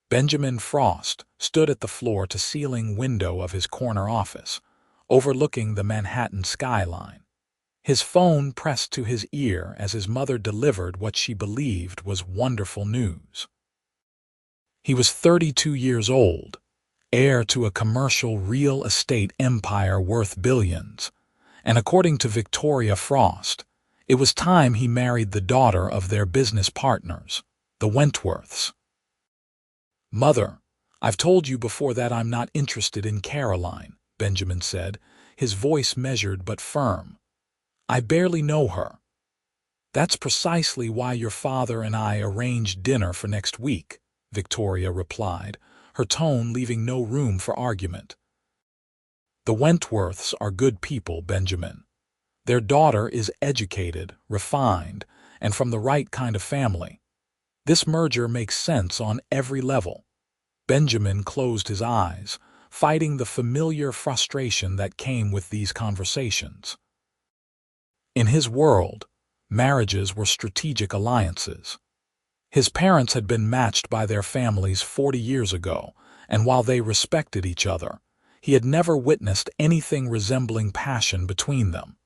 Benjamin Frost stood at the floor-to-ceiling window of his corner office, overlooking the Manhattan skyline. His phone pressed to his ear as his mother delivered what she believed was wonderful news. He was 32 years old, heir to a commercial real estate empire worth billions, and according to Victoria Frost, it was time he married the daughter of their business partners, the Wentworths. "Mother, I've told you before that I'm not interested in Caroline," Benjamin said, his voice measured but firm. "I barely know her." "That's precisely why your father and I arranged dinner for next week," Victoria replied, her tone leaving no room for argument. "The Wentworths are good people, Benjamin. Their daughter is educated, refined, and from the right kind of family. This merger makes sense on every level." Benjamin closed his eyes, fighting the familiar frustration that came with these conversations. In his world, marriages were strategic alliances. His parents had been matched by their families 40 years ago, and while they respected each other, he had never witnessed anything resembling passion between them.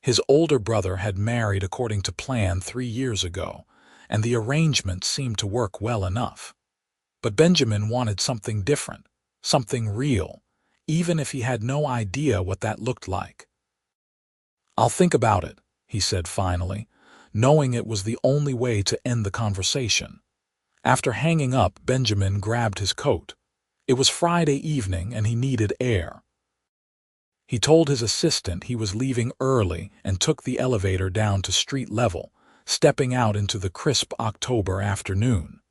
His older brother had married according to plan 3 years ago, and the arrangement seemed to work well enough. But Benjamin wanted something different, something real, even if he had no idea what that looked like. "I'll think about it," he said finally, knowing it was the only way to end the conversation. After hanging up, Benjamin grabbed his coat. It was Friday evening and he needed air. He told his assistant he was leaving early and took the elevator down to street level, stepping out into the crisp October afternoon.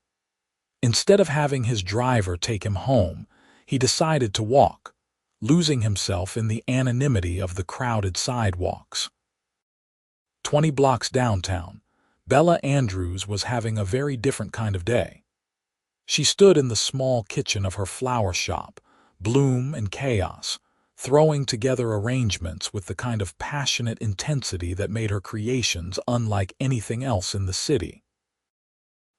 Instead of having his driver take him home, he decided to walk, losing himself in the anonymity of the crowded sidewalks. 20 blocks downtown, Bella Andrews was having a very different kind of day. She stood in the small kitchen of her flower shop, bloom and chaos, throwing together arrangements with the kind of passionate intensity that made her creations unlike anything else in the city.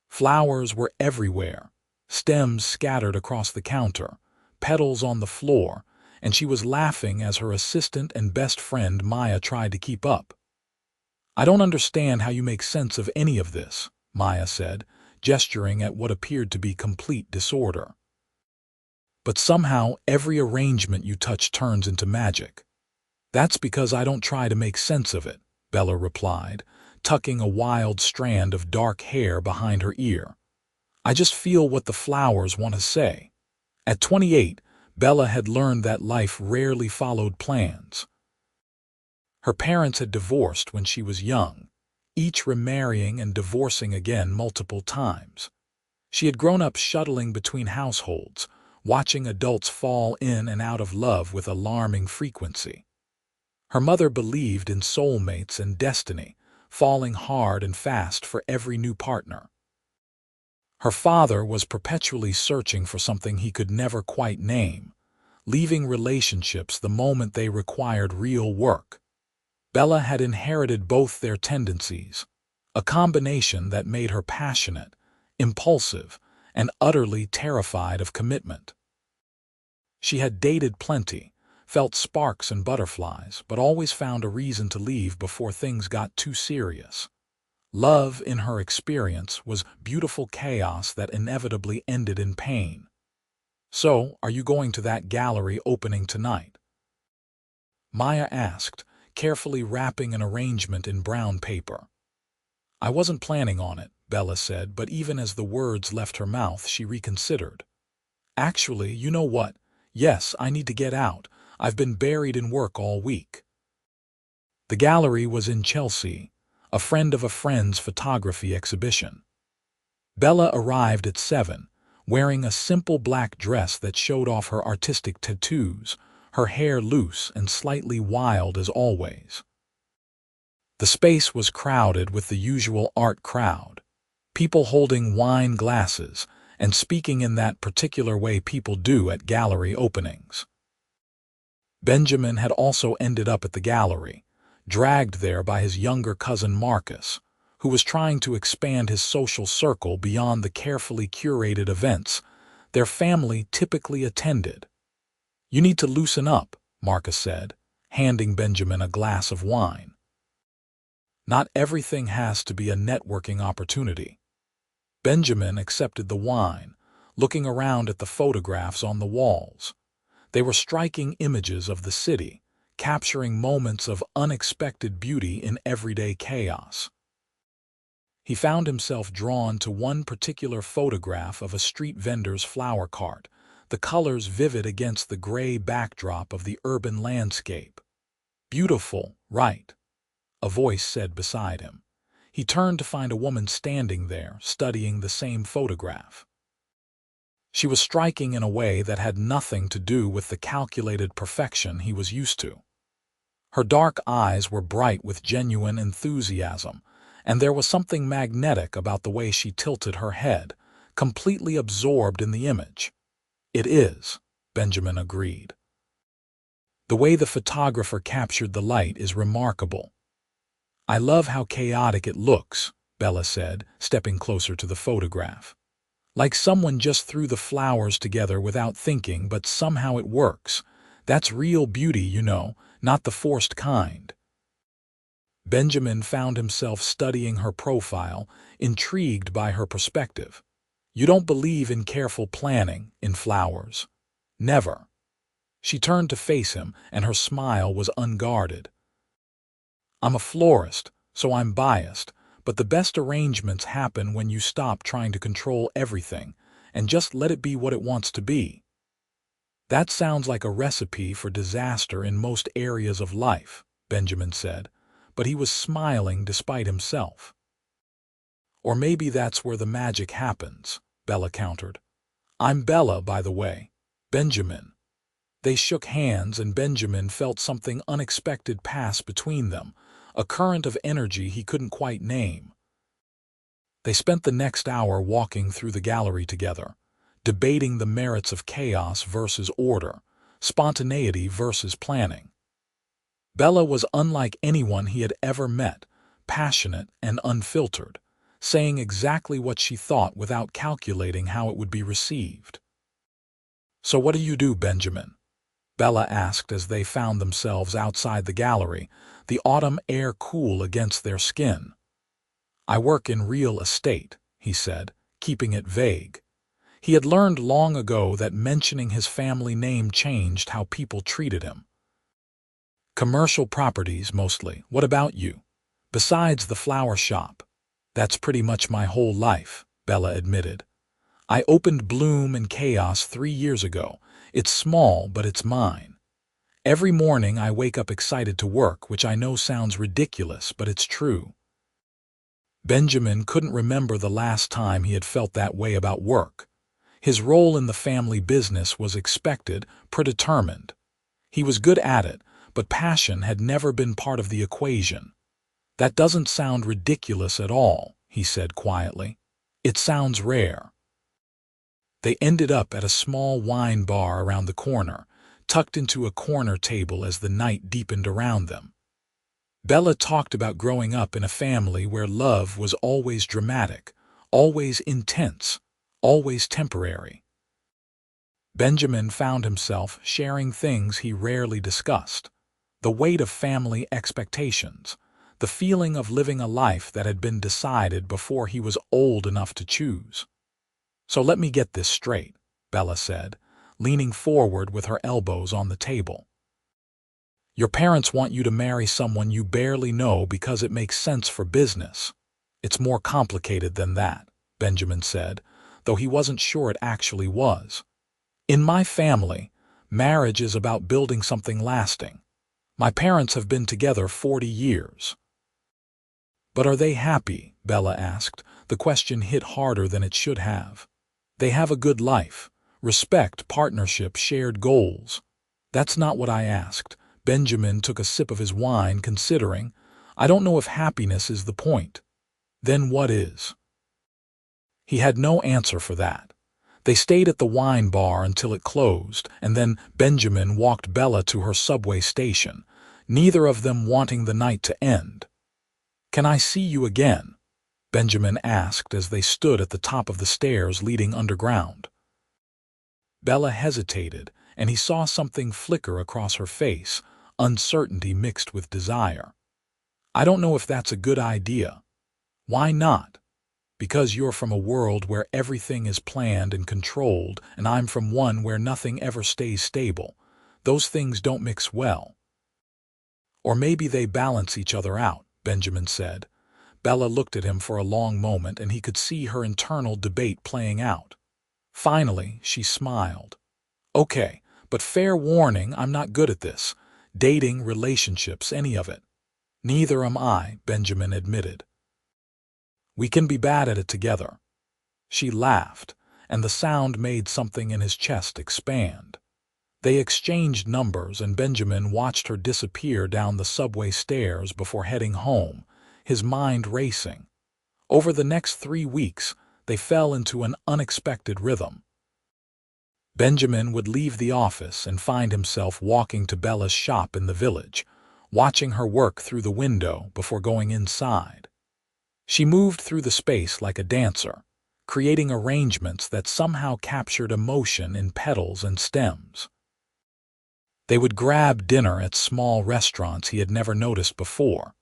Flowers were everywhere, stems scattered across the counter, petals on the floor, and she was laughing as her assistant and best friend Maya tried to keep up. "I don't understand how you make sense of any of this," Maya said, gesturing at what appeared to be complete disorder. "But somehow every arrangement you touch turns into magic." "That's because I don't try to make sense of it," Bella replied, tucking a wild strand of dark hair behind her ear. "I just feel what the flowers want to say." At 28, Bella had learned that life rarely followed plans. Her parents had divorced when she was young, each remarrying and divorcing again multiple times. She had grown up shuttling between households, watching adults fall in and out of love with alarming frequency. Her mother believed in soulmates and destiny, falling hard and fast for every new partner. Her father was perpetually searching for something he could never quite name, leaving relationships the moment they required real work. Bella had inherited both their tendencies, a combination that made her passionate, impulsive, and utterly terrified of commitment. She had dated plenty, felt sparks and butterflies, but always found a reason to leave before things got too serious. Love, in her experience, was beautiful chaos that inevitably ended in pain. "So, are you going to that gallery opening tonight?" Maya asked, carefully wrapping an arrangement in brown paper. "I wasn't planning on it," Bella said, but even as the words left her mouth, she reconsidered. "Actually, you know what? Yes, I need to get out. I've been buried in work all week." The gallery was in Chelsea, a friend of a friend's photography exhibition. Bella arrived at 7, wearing a simple black dress that showed off her artistic tattoos, her hair loose and slightly wild as always. The space was crowded with the usual art crowd, people holding wine glasses and speaking in that particular way people do at gallery openings. Benjamin had also ended up at the gallery, dragged there by his younger cousin Marcus, who was trying to expand his social circle beyond the carefully curated events their family typically attended. "You need to loosen up," Marcus said, handing Benjamin a glass of wine. "Not everything has to be a networking opportunity." Benjamin accepted the wine, looking around at the photographs on the walls. They were striking images of the city, capturing moments of unexpected beauty in everyday chaos. He found himself drawn to one particular photograph of a street vendor's flower cart, the colors vivid against the gray backdrop of the urban landscape. "Beautiful, right?" a voice said beside him. He turned to find a woman standing there, studying the same photograph. She was striking in a way that had nothing to do with the calculated perfection he was used to. Her dark eyes were bright with genuine enthusiasm, and there was something magnetic about the way she tilted her head, completely absorbed in the image. "It is," Benjamin agreed. "The way the photographer captured the light is remarkable." "I love how chaotic it looks," Bella said, stepping closer to the photograph. "Like someone just threw the flowers together without thinking, but somehow it works. That's real beauty, you know, not the forced kind." Benjamin found himself studying her profile, intrigued by her perspective. "You don't believe in careful planning, in flowers?" "Never." She turned to face him, and her smile was unguarded. "I'm a florist, so I'm biased, but the best arrangements happen when you stop trying to control everything and just let it be what it wants to be." "That sounds like a recipe for disaster in most areas of life," Benjamin said, but he was smiling despite himself. "Or maybe that's where the magic happens," Bella countered. "I'm Bella, by the way." "Benjamin." They shook hands, and Benjamin felt something unexpected pass between them, a current of energy he couldn't quite name. They spent the next hour walking through the gallery together, debating the merits of chaos versus order, spontaneity versus planning. Bella was unlike anyone he had ever met, passionate and unfiltered, saying exactly what she thought without calculating how it would be received. "So what do you do, Benjamin?" Bella asked as they found themselves outside the gallery, the autumn air cool against their skin. "I work in real estate," he said, keeping it vague. He had learned long ago that mentioning his family name changed how people treated him. "Commercial properties, mostly. What about you?" "Besides the flower shop." "That's pretty much my whole life," Bella admitted. "I opened Bloom and Chaos 3 years ago. It's small, but it's mine. Every morning I wake up excited to work, which I know sounds ridiculous, but it's true." Benjamin couldn't remember the last time he had felt that way about work. His role in the family business was expected, predetermined. He was good at it, but passion had never been part of the equation. "That doesn't sound ridiculous at all," he said quietly. "It sounds rare." They ended up at a small wine bar around the corner, tucked into a corner table as the night deepened around them. Bella talked about growing up in a family where love was always dramatic, always intense, always temporary. Benjamin found himself sharing things he rarely discussed: the weight of family expectations, the feeling of living a life that had been decided before he was old enough to choose. "So let me get this straight," Bella said, leaning forward with her elbows on the table. "Your parents want you to marry someone you barely know because it makes sense for business." "It's more complicated than that," Benjamin said, though he wasn't sure it actually was. "In my family, marriage is about building something lasting. My parents have been together 40 years. "But are they happy?" Bella asked. The question hit harder than it should have. "They have a good life. Respect, partnership, shared goals." "That's not what I asked." Benjamin took a sip of his wine, considering. "I don't know if happiness is the point." "Then what is?" He had no answer for that. They stayed at the wine bar until it closed, and then Benjamin walked Bella to her subway station, neither of them wanting the night to end. "Can I see you again?" Benjamin asked as they stood at the top of the stairs leading underground. Bella hesitated, and he saw something flicker across her face, uncertainty mixed with desire. "I don't know if that's a good idea." "Why not?" "Because you're from a world where everything is planned and controlled, and I'm from one where nothing ever stays stable. Those things don't mix well." "Or maybe they balance each other out," Benjamin said. Bella looked at him for a long moment, and he could see her internal debate playing out. Finally, she smiled. "Okay, but fair warning, I'm not good at this. Dating, relationships, any of it." "Neither am I," Benjamin admitted. "We can be bad at it together." She laughed, and the sound made something in his chest expand. They exchanged numbers, and Benjamin watched her disappear down the subway stairs before heading home, his mind racing. Over the next 3 weeks, they fell into an unexpected rhythm. Benjamin would leave the office and find himself walking to Bella's shop in the village, watching her work through the window before going inside. She moved through the space like a dancer, creating arrangements that somehow captured emotion in petals and stems. They would grab dinner at small restaurants he had never noticed before,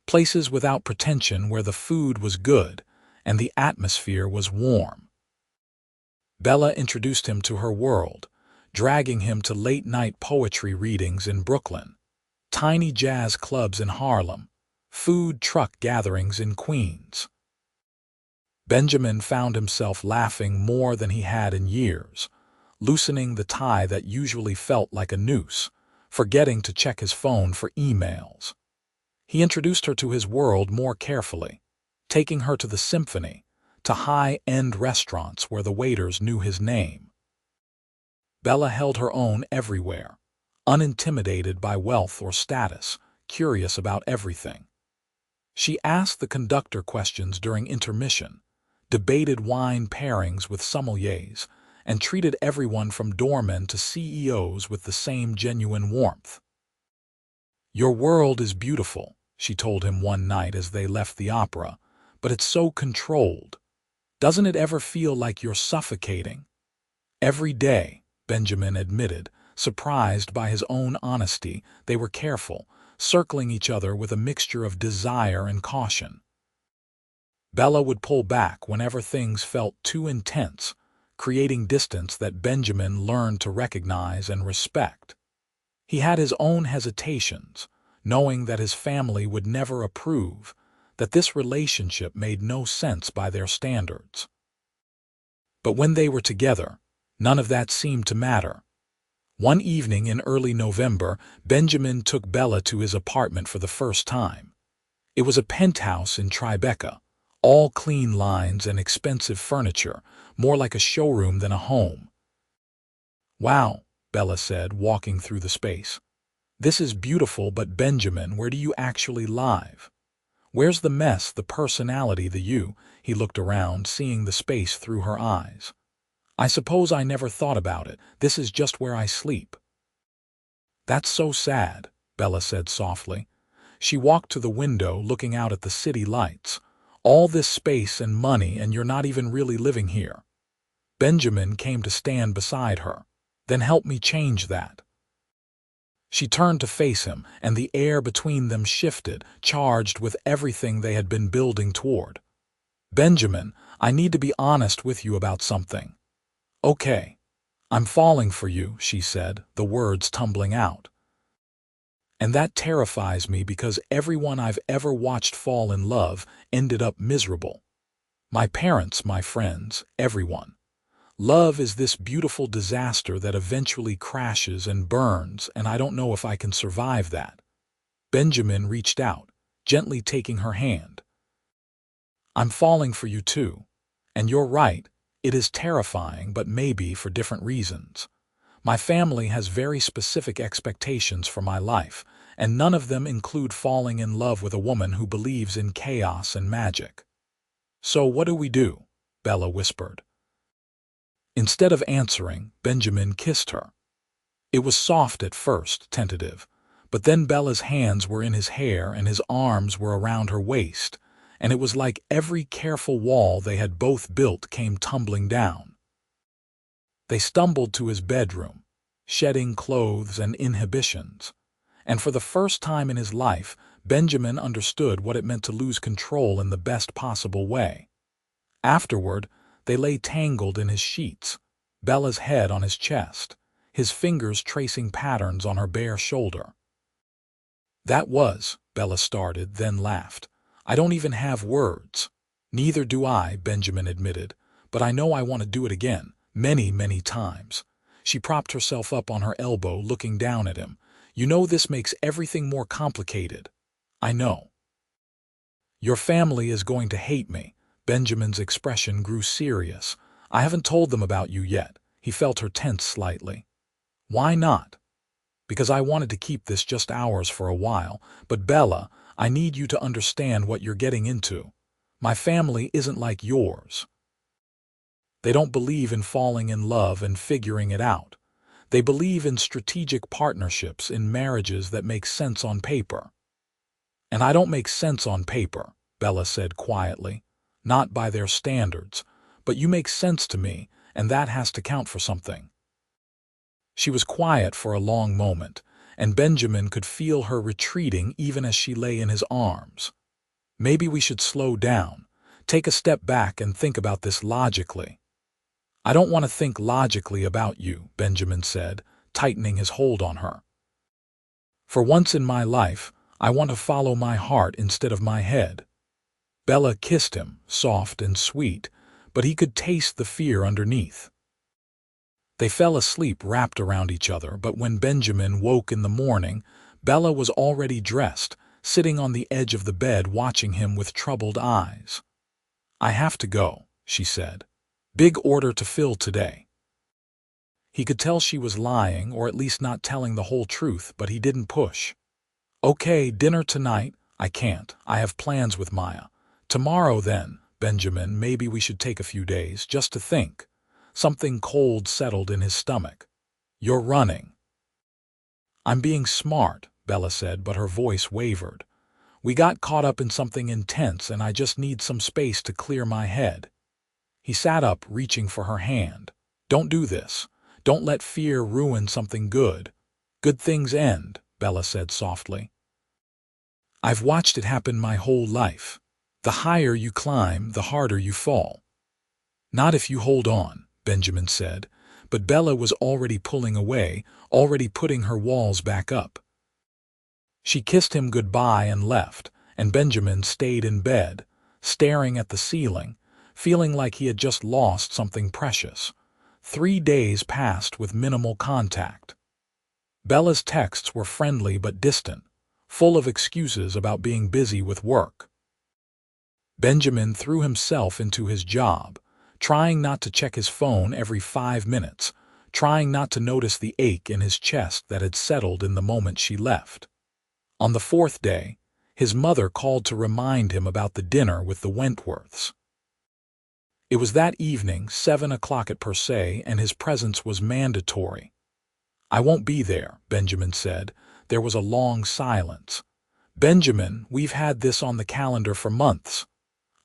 places without pretension where the food was good and the atmosphere was warm. Bella introduced him to her world, dragging him to late-night poetry readings in Brooklyn, tiny jazz clubs in Harlem, food truck gatherings in Queens. Benjamin found himself laughing more than he had in years, loosening the tie that usually felt like a noose, forgetting to check his phone for emails. He introduced her to his world more carefully, taking her to the symphony, to high-end restaurants where the waiters knew his name. Bella held her own everywhere, unintimidated by wealth or status, curious about everything. She asked the conductor questions during intermission, debated wine pairings with sommeliers, and treated everyone from doormen to CEOs with the same genuine warmth. "Your world is beautiful," she told him one night as they left the opera, "but it's so controlled. Doesn't it ever feel like you're suffocating?" "Every day," Benjamin admitted, surprised by his own honesty. They were careful, circling each other with a mixture of desire and caution. Bella would pull back whenever things felt too intense, creating distance that Benjamin learned to recognize and respect. He had his own hesitations, knowing that his family would never approve, that this relationship made no sense by their standards. But when they were together, none of that seemed to matter. One evening in early November, Benjamin took Bella to his apartment for the first time. It was a penthouse in Tribeca, all clean lines and expensive furniture, more like a showroom than a home. "Wow," Bella said, walking through the space. "This is beautiful, but Benjamin, where do you actually live? Where's the mess, the personality, the you?" He looked around, seeing the space through her eyes. "I suppose I never thought about it. This is just where I sleep." "That's so sad," Bella said softly. She walked to the window, looking out at the city lights. "All this space and money, and you're not even really living here." Benjamin came to stand beside her. "Then help me change that." She turned to face him, and the air between them shifted, charged with everything they had been building toward. "Benjamin, I need to be honest with you about something." "Okay. I'm falling for you," she said, the words tumbling out. "And that terrifies me because everyone I've ever watched fall in love ended up miserable. My parents, my friends, everyone. Love is this beautiful disaster that eventually crashes and burns, and I don't know if I can survive that." Benjamin reached out, gently taking her hand. "I'm falling for you too. And you're right, it is terrifying, but maybe for different reasons. My family has very specific expectations for my life, and none of them include falling in love with a woman who believes in chaos and magic." "So what do we do?" Bella whispered. Instead of answering, Benjamin kissed her. It was soft at first, tentative, but then Bella's hands were in his hair and his arms were around her waist, and it was like every careful wall they had both built came tumbling down. They stumbled to his bedroom, shedding clothes and inhibitions, and for the first time in his life, Benjamin understood what it meant to lose control in the best possible way. Afterward, they lay tangled in his sheets, Bella's head on his chest, his fingers tracing patterns on her bare shoulder. "That was," Bella started, then laughed. "I don't even have words." "Neither do I," Benjamin admitted, "but I know I want to do it again, many, many times." She propped herself up on her elbow, looking down at him. "You know this makes everything more complicated." "I know." "Your family is going to hate me." Benjamin's expression grew serious. "I haven't told them about you yet." He felt her tense slightly. "Why not?" "Because I wanted to keep this just ours for a while. But Bella, I need you to understand what you're getting into. My family isn't like yours. They don't believe in falling in love and figuring it out. They believe in strategic partnerships, in marriages that make sense on paper." "And I don't make sense on paper," Bella said quietly. "Not by their standards. But you make sense to me, and that has to count for something." She was quiet for a long moment, and Benjamin could feel her retreating even as she lay in his arms. "Maybe we should slow down, take a step back and think about this logically." "I don't want to think logically about you," Benjamin said, tightening his hold on her. "For once in my life, I want to follow my heart instead of my head." Bella kissed him, soft and sweet, but he could taste the fear underneath. They fell asleep wrapped around each other, but when Benjamin woke in the morning, Bella was already dressed, sitting on the edge of the bed watching him with troubled eyes. "I have to go," she said. "Big order to fill today." He could tell she was lying, or at least not telling the whole truth, but he didn't push. "Okay, dinner tonight." "I can't. I have plans with Maya." "Tomorrow then, Benjamin, maybe we should take a few days, just to think." Something cold settled in his stomach. "You're running." "I'm being smart," Bella said, but her voice wavered. "We got caught up in something intense, and I just need some space to clear my head." He sat up, reaching for her hand. "Don't do this. Don't let fear ruin something good." "Good things end," Bella said softly. "I've watched it happen my whole life. The higher you climb, the harder you fall." "Not if you hold on," Benjamin said, but Bella was already pulling away, already putting her walls back up. She kissed him goodbye and left, and Benjamin stayed in bed, staring at the ceiling, feeling like he had just lost something precious. 3 days passed with minimal contact. Bella's texts were friendly but distant, full of excuses about being busy with work. Benjamin threw himself into his job, trying not to check his phone every 5 minutes, trying not to notice the ache in his chest that had settled in the moment she left. On the 4th day, his mother called to remind him about the dinner with the Wentworths. It was that evening, 7 o'clock at per se, and his presence was mandatory. "I won't be there," Benjamin said. There was a long silence. "Benjamin, we've had this on the calendar for months."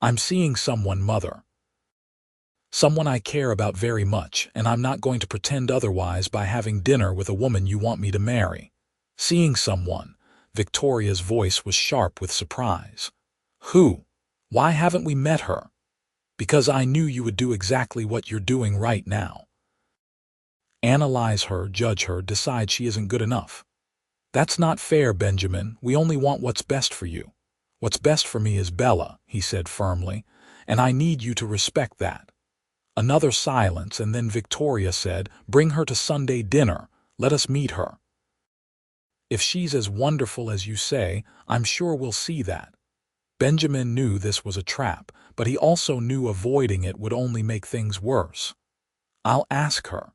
"I'm seeing someone, Mother. Someone I care about very much, and I'm not going to pretend otherwise by having dinner with a woman you want me to marry." "Seeing someone." Victoria's voice was sharp with surprise. "Who? Why haven't we met her?" "Because I knew you would do exactly what you're doing right now. Analyze her, judge her, decide she isn't good enough." "That's not fair, Benjamin. We only want what's best for you." "What's best for me is Bella," he said firmly, "and I need you to respect that." Another silence, and then Victoria said, "Bring her to Sunday dinner. Let us meet her. If she's as wonderful as you say, I'm sure we'll see that." Benjamin knew this was a trap, but he also knew avoiding it would only make things worse. "I'll ask her."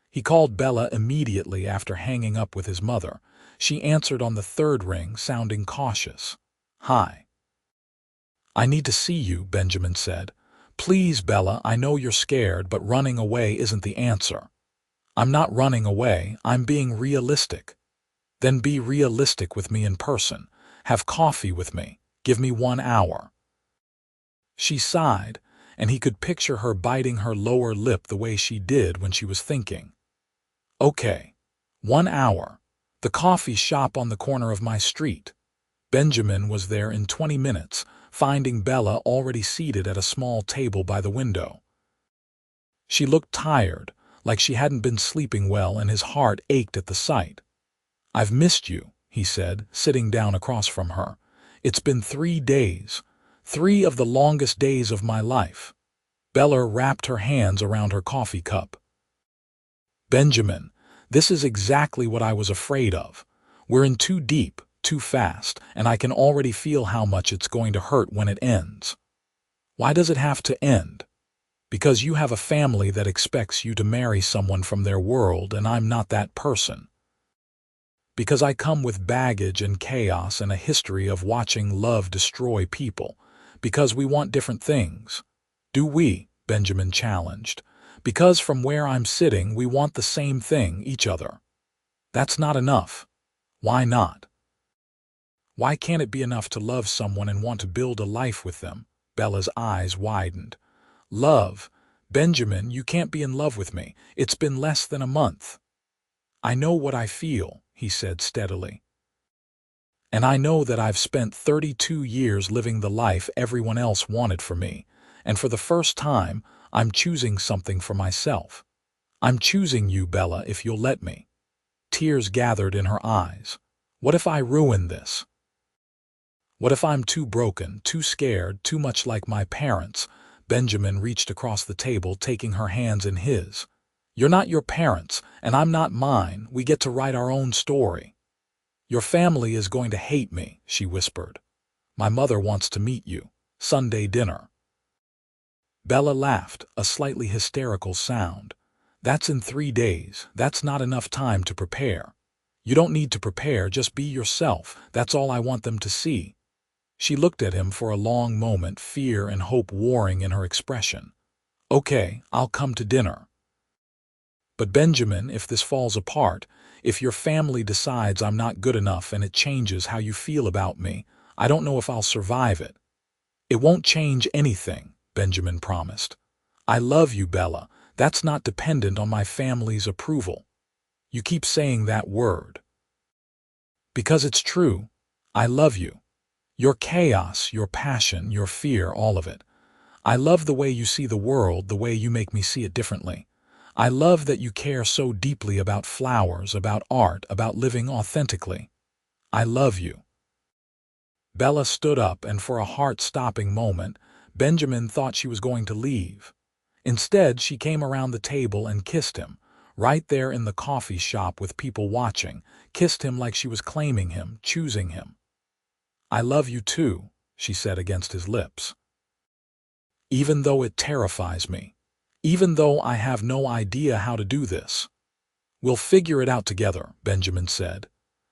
He called Bella immediately after hanging up with his mother. She answered on the 3rd ring, sounding cautious. "Hi." "I need to see you," Benjamin said. "Please, Bella, I know you're scared, but running away isn't the answer." "I'm not running away, I'm being realistic." "Then be realistic with me in person. Have coffee with me. Give me 1 hour." She sighed, and he could picture her biting her lower lip the way she did when she was thinking. Okay, 1 hour. The coffee shop on the corner of my street. Benjamin was there in 20 minutes, finding Bella already seated at a small table by the window. She looked tired, like she hadn't been sleeping well, and his heart ached at the sight. "I've missed you," he said, sitting down across from her. "It's been 3 days. 3 of the longest days of my life." Bella wrapped her hands around her coffee cup. "Benjamin, this is exactly what I was afraid of. We're in too deep, too fast, and I can already feel how much it's going to hurt when it ends." "Why does it have to end?" "Because you have a family that expects you to marry someone from their world, and I'm not that person. Because I come with baggage and chaos and a history of watching love destroy people. Because we want different things." "Do we?" Benjamin challenged. "Because from where I'm sitting, we want the same thing, each other." "That's not enough." "Why not?" "Why can't it be enough to love someone and want to build a life with them?" Bella's eyes widened. "Love? Benjamin, you can't be in love with me. It's been less than a month." "I know what I feel," he said steadily. "And I know that I've spent 32 years living the life everyone else wanted for me, and for the first time, I'm choosing something for myself. I'm choosing you, Bella, if you'll let me." Tears gathered in her eyes. "What if I ruin this? What if I'm too broken, too scared, too much like my parents?" Benjamin reached across the table, taking her hands in his. "You're not your parents, and I'm not mine. We get to write our own story." "Your family is going to hate me," she whispered. "My mother wants to meet you. Sunday dinner." Bella laughed, a slightly hysterical sound. "That's in 3 days. That's not enough time to prepare." "You don't need to prepare, just be yourself. That's all I want them to see." She looked at him for a long moment, fear and hope warring in her expression. "Okay, I'll come to dinner. But Benjamin, if this falls apart, if your family decides I'm not good enough and it changes how you feel about me, I don't know if I'll survive it." "It won't change anything," Benjamin promised. "I love you, Bella. That's not dependent on my family's approval." "You keep saying that word." "Because it's true. I love you. Your chaos, your passion, your fear, all of it. I love the way you see the world, the way you make me see it differently. I love that you care so deeply about flowers, about art, about living authentically. I love you." Bella stood up, and for a heart-stopping moment, Benjamin thought she was going to leave. Instead, she came around the table and kissed him, right there in the coffee shop with people watching, kissed him like she was claiming him, choosing him. "I love you too," she said against his lips. "Even though it terrifies me. Even though I have no idea how to do this." "We'll figure it out together," Benjamin said.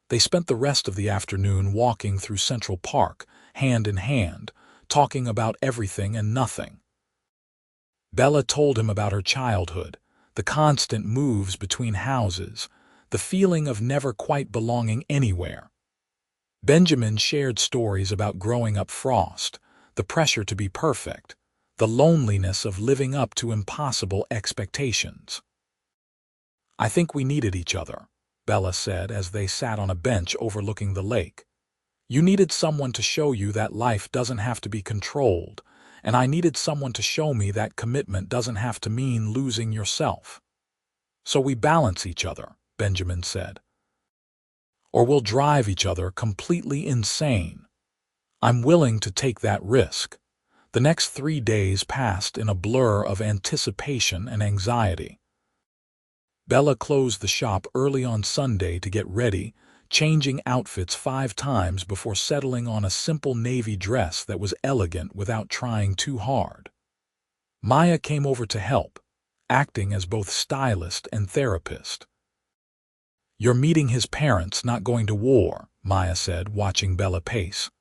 They spent the rest of the afternoon walking through Central Park, hand in hand, talking about everything and nothing. Bella told him about her childhood, the constant moves between houses, the feeling of never quite belonging anywhere. Benjamin shared stories about growing up Frost, the pressure to be perfect, the loneliness of living up to impossible expectations. "I think we needed each other," Bella said as they sat on a bench overlooking the lake. "You needed someone to show you that life doesn't have to be controlled, and I needed someone to show me that commitment doesn't have to mean losing yourself. So we balance each other," Benjamin said. "Or we'll drive each other completely insane. I'm willing to take that risk." The next 3 days passed in a blur of anticipation and anxiety. Bella closed the shop early on Sunday to get ready, changing outfits 5 times before settling on a simple navy dress that was elegant without trying too hard. Maya came over to help, acting as both stylist and therapist. "You're meeting his parents, not going to war," Maya said, watching Bella pace.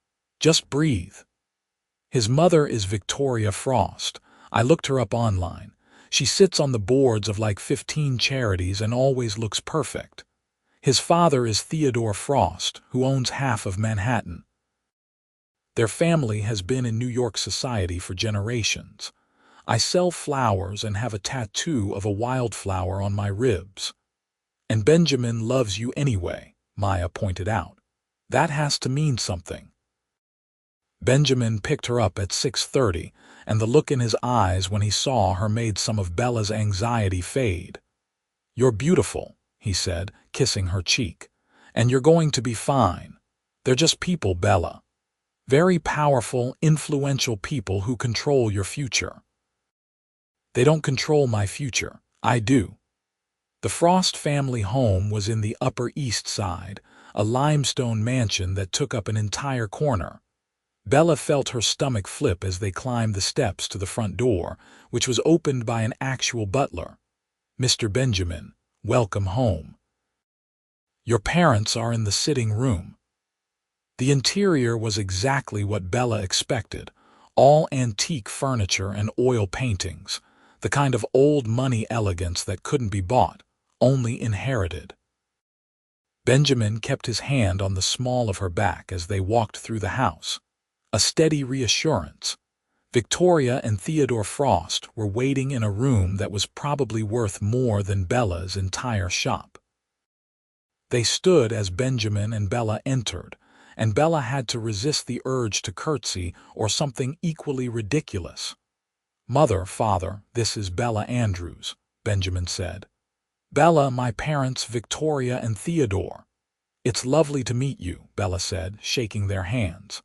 "Just breathe. His mother is Victoria Frost. I looked her up online. She sits on the boards of like 15 charities and always looks perfect. His father is Theodore Frost, who owns half of Manhattan." Their family has been in New York society for generations. I sell flowers and have a tattoo of a wildflower on my ribs. And Benjamin loves you anyway, Maya pointed out. That has to mean something. Benjamin picked her up at 6:30, and the look in his eyes when he saw her made some of Bella's anxiety fade. "You're beautiful," he said, kissing her cheek. "And you're going to be fine. They're just people, Bella. Very powerful, influential people who control your future." "They don't control my future. I do." The Frost family home was in the Upper East Side, a limestone mansion that took up an entire corner. Bella felt her stomach flip as they climbed the steps to the front door, which was opened by an actual butler. "Mr. Benjamin, welcome home. Your parents are in the sitting room." The interior was exactly what Bella expected, all antique furniture and oil paintings, the kind of old money elegance that couldn't be bought, only inherited. Benjamin kept his hand on the small of her back as they walked through the house. A steady reassurance. Victoria and Theodore Frost were waiting in a room that was probably worth more than Bella's entire shop. They stood as Benjamin and Bella entered, and Bella had to resist the urge to curtsy or something equally ridiculous. "Mother, father, this is Bella Andrews," Benjamin said. "Bella, my parents, Victoria and Theodore." "It's lovely to meet you," Bella said, shaking their hands.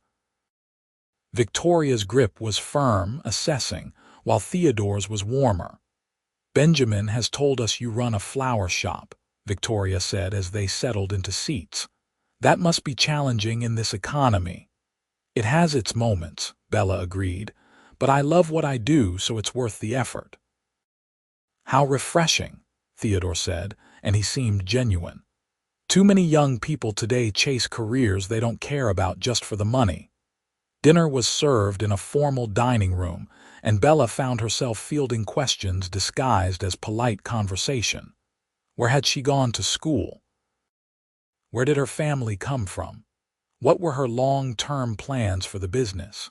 Victoria's grip was firm, assessing, while Theodore's was warmer. "Benjamin has told us you run a flower shop," Victoria said as they settled into seats. "That must be challenging in this economy." "It has its moments," Bella agreed, "but I love what I do, so it's worth the effort." "How refreshing," Theodore said, and he seemed genuine. "Too many young people today chase careers they don't care about just for the money." Dinner was served in a formal dining room, and Bella found herself fielding questions disguised as polite conversation. Where had she gone to school? Where did her family come from? What were her long-term plans for the business?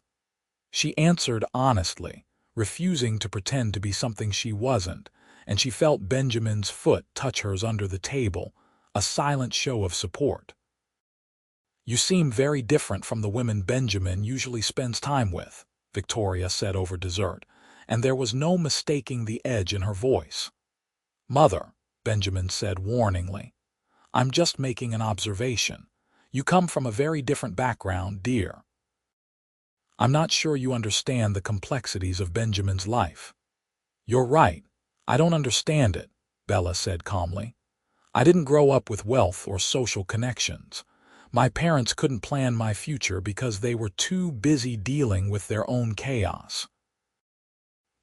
She answered honestly, refusing to pretend to be something she wasn't, and she felt Benjamin's foot touch hers under the table, a silent show of support. "You seem very different from the women Benjamin usually spends time with," Victoria said over dessert, and there was no mistaking the edge in her voice. "Mother," Benjamin said warningly, "I'm just making an observation. You come from a very different background, dear." "I'm not sure you understand the complexities of Benjamin's life." "You're right. I don't understand it," Bella said calmly. "I didn't grow up with wealth or social connections. My parents couldn't plan my future because they were too busy dealing with their own chaos.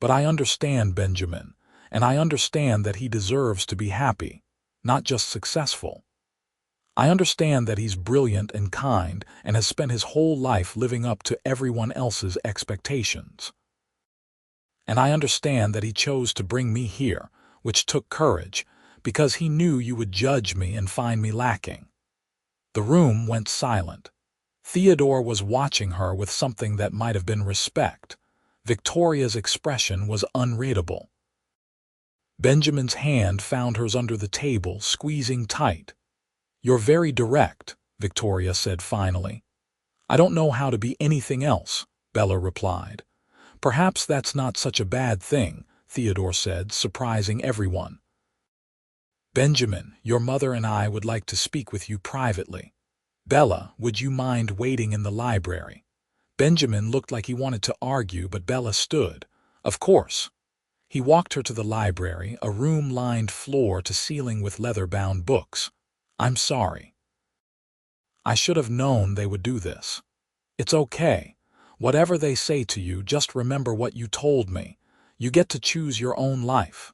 But I understand Benjamin, and I understand that he deserves to be happy, not just successful. I understand that he's brilliant and kind and has spent his whole life living up to everyone else's expectations. And I understand that he chose to bring me here, which took courage, because he knew you would judge me and find me lacking." The room went silent. Theodore was watching her with something that might have been respect. Victoria's expression was unreadable. Benjamin's hand found hers under the table, squeezing tight. "You're very direct," Victoria said finally. "I don't know how to be anything else," Bella replied. "Perhaps that's not such a bad thing," Theodore said, surprising everyone. "Benjamin, your mother and I would like to speak with you privately. Bella, would you mind waiting in the library?" Benjamin looked like he wanted to argue, but Bella stood. "Of course." He walked her to the library, a room lined floor to ceiling with leather-bound books. "I'm sorry. I should have known they would do this." "It's okay. Whatever they say to you, just remember what you told me. You get to choose your own life."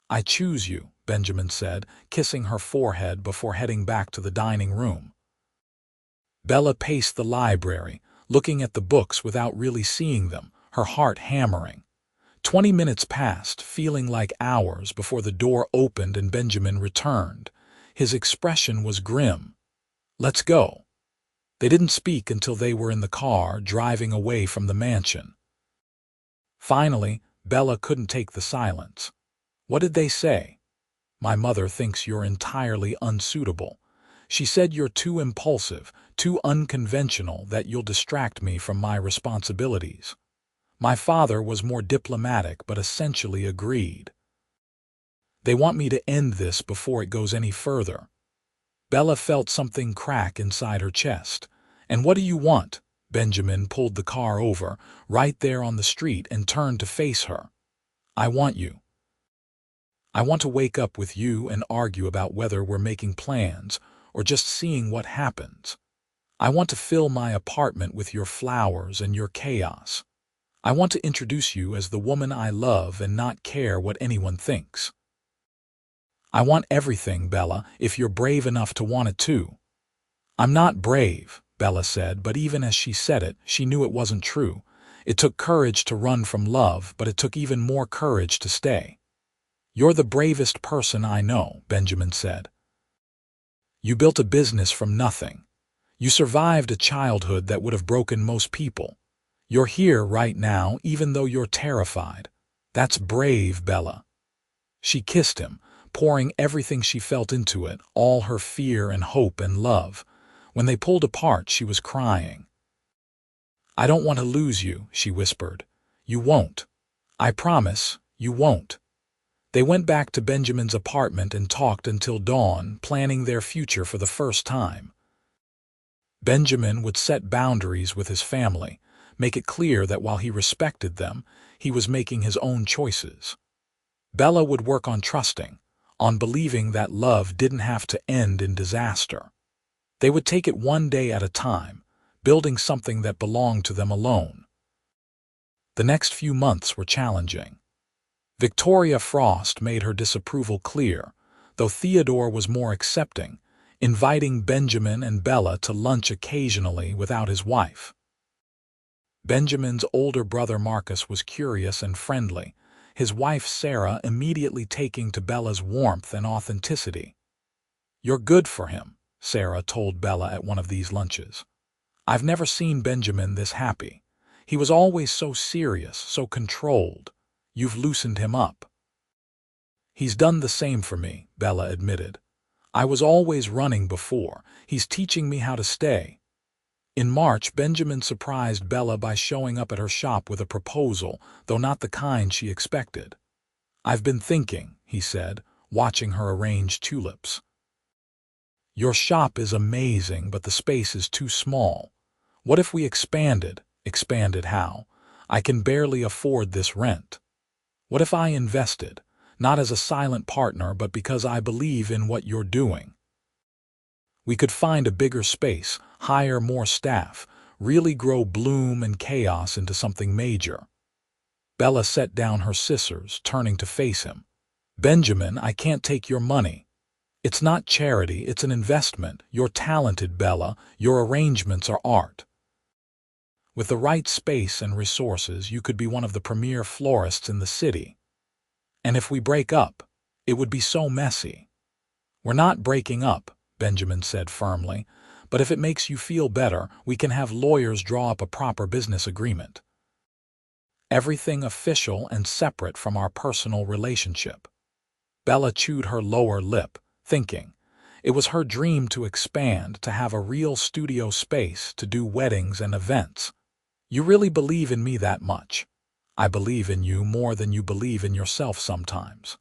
"I choose you," Benjamin said, kissing her forehead before heading back to the dining room. Bella paced the library, looking at the books without really seeing them, her heart hammering. 20 minutes passed, feeling like hours, before the door opened and Benjamin returned. His expression was grim. "Let's go." They didn't speak until they were in the car, driving away from the mansion. Finally, Bella couldn't take the silence. "What did they say?" "My mother thinks you're entirely unsuitable. She said you're too impulsive, too unconventional, that you'll distract me from my responsibilities." My father was more diplomatic but essentially agreed. "They want me to end this before it goes any further." Bella felt something crack inside her chest. "And what do you want?" Benjamin pulled the car over, right there on the street, and turned to face her. "I want you. I want to wake up with you and argue about whether we're making plans or just seeing what happens. I want to fill my apartment with your flowers and your chaos. I want to introduce you as the woman I love and not care what anyone thinks. I want everything, Bella, if you're brave enough to want it too." "I'm not brave," Bella said, but even as she said it, she knew it wasn't true. It took courage to run from love, but it took even more courage to stay. "You're the bravest person I know," Benjamin said. "You built a business from nothing. You survived a childhood that would have broken most people. You're here right now, even though you're terrified. That's brave, Bella." She kissed him, pouring everything she felt into it, all her fear and hope and love. When they pulled apart, she was crying. "I don't want to lose you," she whispered. "You won't. I promise, you won't." They went back to Benjamin's apartment and talked until dawn, planning their future for the first time. Benjamin would set boundaries with his family, make it clear that while he respected them, he was making his own choices. Bella would work on trusting, on believing that love didn't have to end in disaster. They would take it one day at a time, building something that belonged to them alone. The next few months were challenging. Victoria Frost made her disapproval clear, though Theodore was more accepting, inviting Benjamin and Bella to lunch occasionally without his wife. Benjamin's older brother Marcus was curious and friendly, his wife Sarah immediately taking to Bella's warmth and authenticity. "You're good for him," Sarah told Bella at one of these lunches. "I've never seen Benjamin this happy. He was always so serious, so controlled. You've loosened him up." "He's done the same for me," Bella admitted. "I was always running before. He's teaching me how to stay." In March, Benjamin surprised Bella by showing up at her shop with a proposal, though not the kind she expected. "I've been thinking," he said, watching her arrange tulips. "Your shop is amazing, but the space is too small. What if we expanded?" "Expanded how? I can barely afford this rent." "What if I invested, not as a silent partner, but because I believe in what you're doing? We could find a bigger space, hire more staff, really grow Bloom and Chaos into something major." Bella set down her scissors, turning to face him. "Benjamin, I can't take your money. It's not charity, it's an investment. You're talented, Bella. Your arrangements are art. With the right space and resources, you could be one of the premier florists in the city. And if we break up, it would be so messy." "We're not breaking up," Benjamin said firmly, "but if it makes you feel better, we can have lawyers draw up a proper business agreement. Everything official and separate from our personal relationship." Bella chewed her lower lip, thinking. It was her dream to expand, to have a real studio space, to do weddings and events. "You really believe in me that much?" "I believe in you more than you believe in yourself sometimes."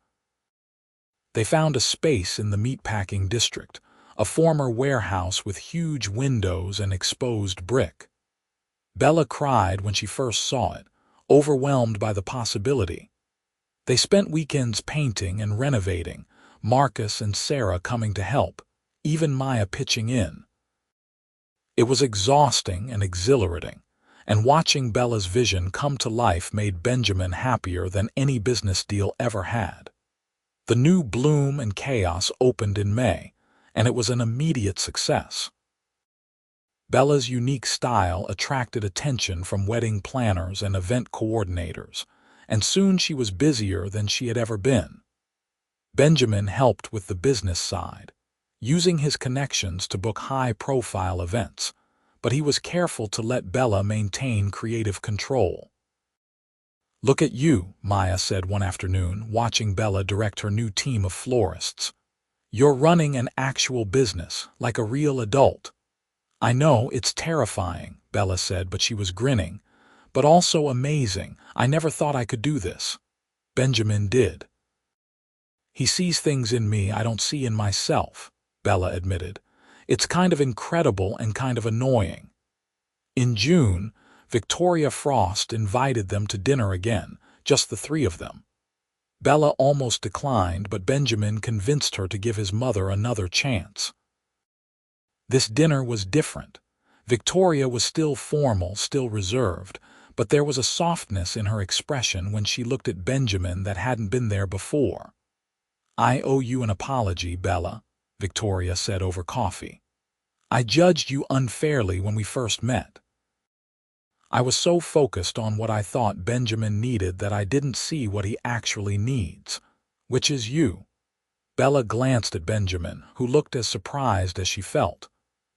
They found a space in the meatpacking district, a former warehouse with huge windows and exposed brick. Bella cried when she first saw it, overwhelmed by the possibility. They spent weekends painting and renovating, Marcus and Sarah coming to help, even Maya pitching in. It was exhausting and exhilarating, and watching Bella's vision come to life made Benjamin happier than any business deal ever had. The new Bloom and Chaos opened in May, and it was an immediate success. Bella's unique style attracted attention from wedding planners and event coordinators, and soon she was busier than she had ever been. Benjamin helped with the business side, using his connections to book high-profile events, but he was careful to let Bella maintain creative control. "Look at you," Maya said one afternoon, watching Bella direct her new team of florists. "You're running an actual business, like a real adult." "I know, it's terrifying," Bella said, but she was grinning. "But also amazing. I never thought I could do this." Benjamin did. "He sees things in me I don't see in myself," Bella admitted. "It's kind of incredible and kind of annoying." In June, Victoria Frost invited them to dinner again, just the three of them. Bella almost declined, but Benjamin convinced her to give his mother another chance. This dinner was different. Victoria was still formal, still reserved, but there was a softness in her expression when she looked at Benjamin that hadn't been there before. "I owe you an apology, Bella," Victoria said over coffee. "I judged you unfairly when we first met. I was so focused on what I thought Benjamin needed that I didn't see what he actually needs, which is you." Bella glanced at Benjamin, who looked as surprised as she felt.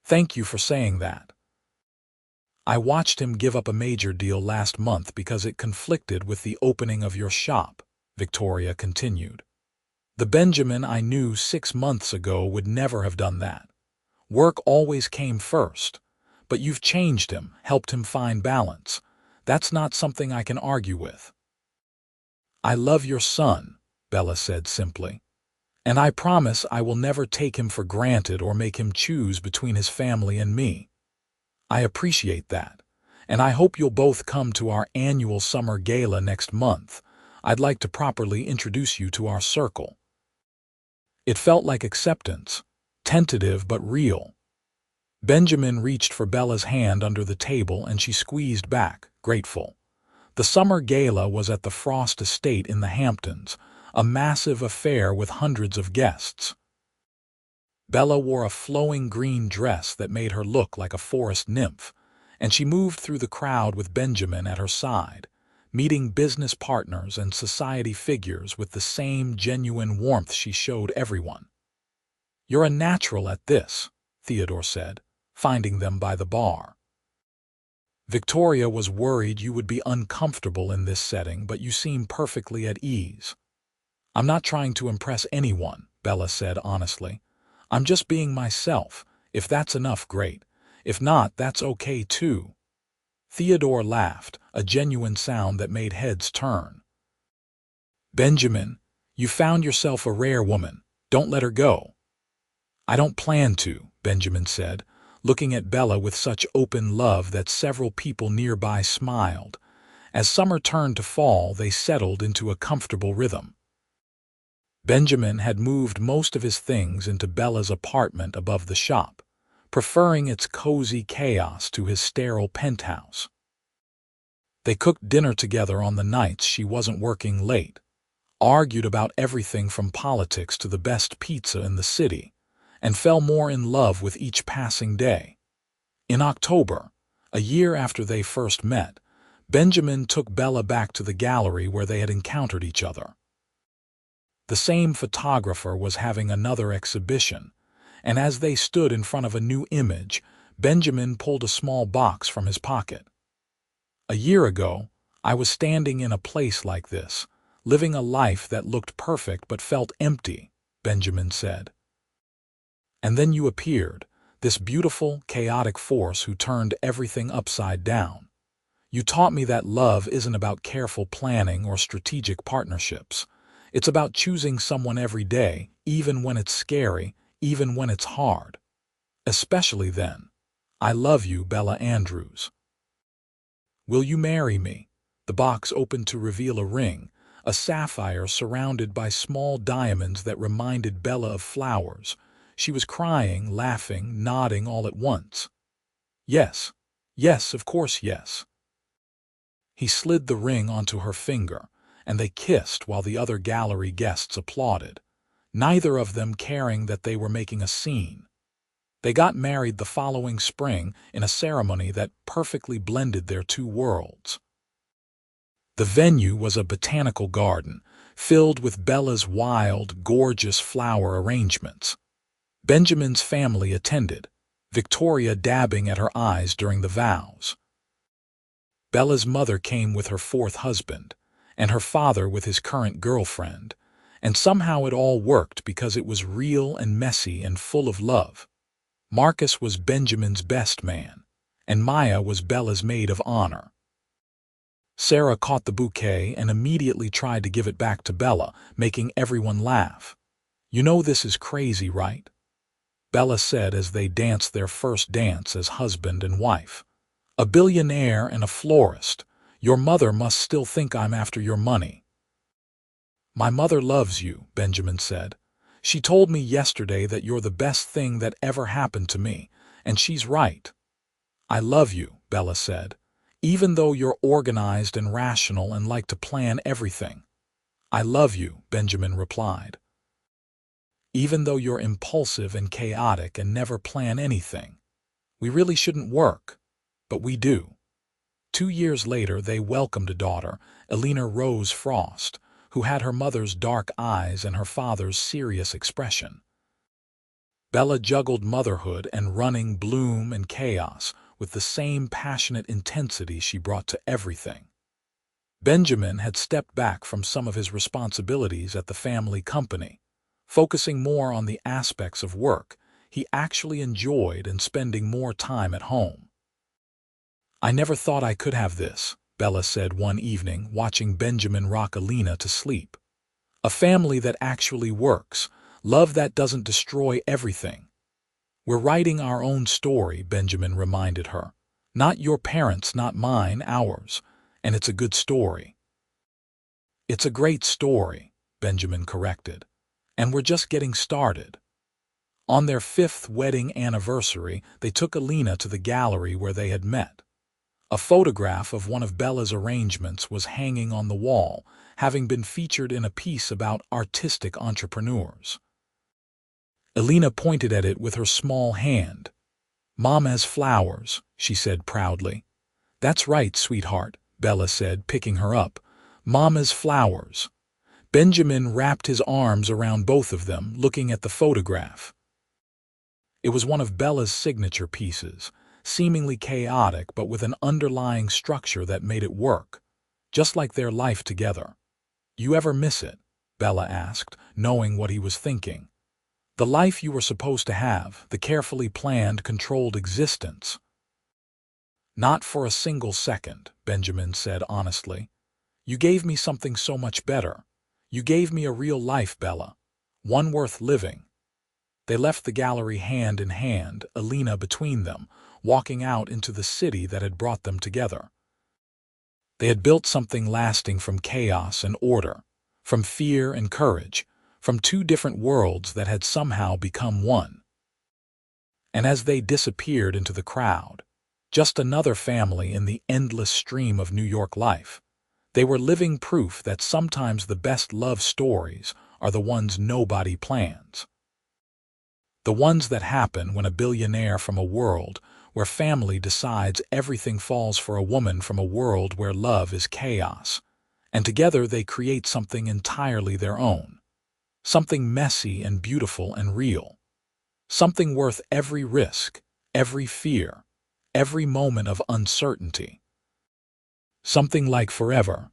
"Thank you for saying that. I watched him give up a major deal last month because it conflicted with the opening of your shop," Victoria continued. "The Benjamin I knew 6 months ago would never have done that. Work always came first. But you've changed him, helped him find balance. That's not something I can argue with." "I love your son," Bella said simply. "And I promise I will never take him for granted or make him choose between his family and me. I appreciate that, and I hope you'll both come to our annual summer gala next month. I'd like to properly introduce you to our circle." It felt like acceptance, tentative but real. Benjamin reached for Bella's hand under the table and she squeezed back, grateful. The summer gala was at the Frost estate in the Hamptons, a massive affair with hundreds of guests. Bella wore a flowing green dress that made her look like a forest nymph, and she moved through the crowd with Benjamin at her side, meeting business partners and society figures with the same genuine warmth she showed everyone. "You're a natural at this," Theodore said, finding them by the bar. "Victoria was worried you would be uncomfortable in this setting, but you seem perfectly at ease." "I'm not trying to impress anyone," Bella said honestly. "I'm just being myself. If that's enough, great. If not, that's okay too." Theodore laughed, a genuine sound that made heads turn. "Benjamin, you found yourself a rare woman. Don't let her go." "I don't plan to," Benjamin said, looking at Bella with such open love that several people nearby smiled. As summer turned to fall, they settled into a comfortable rhythm. Benjamin had moved most of his things into Bella's apartment above the shop, preferring its cozy chaos to his sterile penthouse. They cooked dinner together on the nights she wasn't working late, argued about everything from politics to the best pizza in the city, and fell more in love with each passing day. In October, a year after they first met, Benjamin took Bella back to the gallery where they had encountered each other. The same photographer was having another exhibition, and as they stood in front of a new image, Benjamin pulled a small box from his pocket. "A year ago, I was standing in a place like this, living a life that looked perfect but felt empty," Benjamin said. "And then you appeared, this beautiful, chaotic force who turned everything upside down. You taught me that love isn't about careful planning or strategic partnerships. It's about choosing someone every day, even when it's scary, even when it's hard. Especially then. I love you, Bella Andrews. Will you marry me?" The box opened to reveal a ring, a sapphire surrounded by small diamonds that reminded Bella of flowers. She was crying, laughing, nodding all at once. "Yes, yes, of course yes." He slid the ring onto her finger, and they kissed while the other gallery guests applauded, neither of them caring that they were making a scene. They got married the following spring in a ceremony that perfectly blended their two worlds. The venue was a botanical garden, filled with Bella's wild, gorgeous flower arrangements. Benjamin's family attended, Victoria dabbing at her eyes during the vows. Bella's mother came with her fourth husband, and her father with his current girlfriend, and somehow it all worked because it was real and messy and full of love. Marcus was Benjamin's best man, and Maya was Bella's maid of honor. Sarah caught the bouquet and immediately tried to give it back to Bella, making everyone laugh. "You know this is crazy, right?" Bella said as they danced their first dance as husband and wife. "A billionaire and a florist. Your mother must still think I'm after your money." "My mother loves you," Benjamin said. "She told me yesterday that you're the best thing that ever happened to me, and she's right." "I love you," Bella said, "even though you're organized and rational and like to plan everything." "I love you," Benjamin replied, "even though you're impulsive and chaotic and never plan anything. We really shouldn't work, but we do." 2 years later, they welcomed a daughter, Elena Rose Frost, who had her mother's dark eyes and her father's serious expression. Bella juggled motherhood and running bloom and chaos with the same passionate intensity she brought to everything. Benjamin had stepped back from some of his responsibilities at the family company, focusing more on the aspects of work he actually enjoyed and spending more time at home. "I never thought I could have this," Bella said one evening, watching Benjamin rock Elena to sleep. "A family that actually works, love that doesn't destroy everything." "We're writing our own story," Benjamin reminded her. "Not your parents', not mine, ours. And it's a good story." "It's a great story," Benjamin corrected. "And we're just getting started." On their 5th wedding anniversary, they took Elena to the gallery where they had met. A photograph of one of Bella's arrangements was hanging on the wall, having been featured in a piece about artistic entrepreneurs. Elena pointed at it with her small hand. "Mama's flowers," she said proudly. "That's right, sweetheart," Bella said, picking her up. "Mama's flowers." Benjamin wrapped his arms around both of them, looking at the photograph. It was one of Bella's signature pieces, seemingly chaotic but with an underlying structure that made it work, just like their life together. "You ever miss it?" Bella asked, knowing what he was thinking. "The life you were supposed to have, the carefully planned, controlled existence." "Not for a single second," Benjamin said honestly. "You gave me something so much better. You gave me a real life, Bella. One worth living." They left the gallery hand in hand, Elena between them, walking out into the city that had brought them together. They had built something lasting from chaos and order, from fear and courage, from two different worlds that had somehow become one. And as they disappeared into the crowd, just another family in the endless stream of New York life, they were living proof that sometimes the best love stories are the ones nobody plans. The ones that happen when a billionaire from a world where family decides everything falls for a woman from a world where love is chaos, and together they create something entirely their own, something messy and beautiful and real, something worth every risk, every fear, every moment of uncertainty. Something like forever,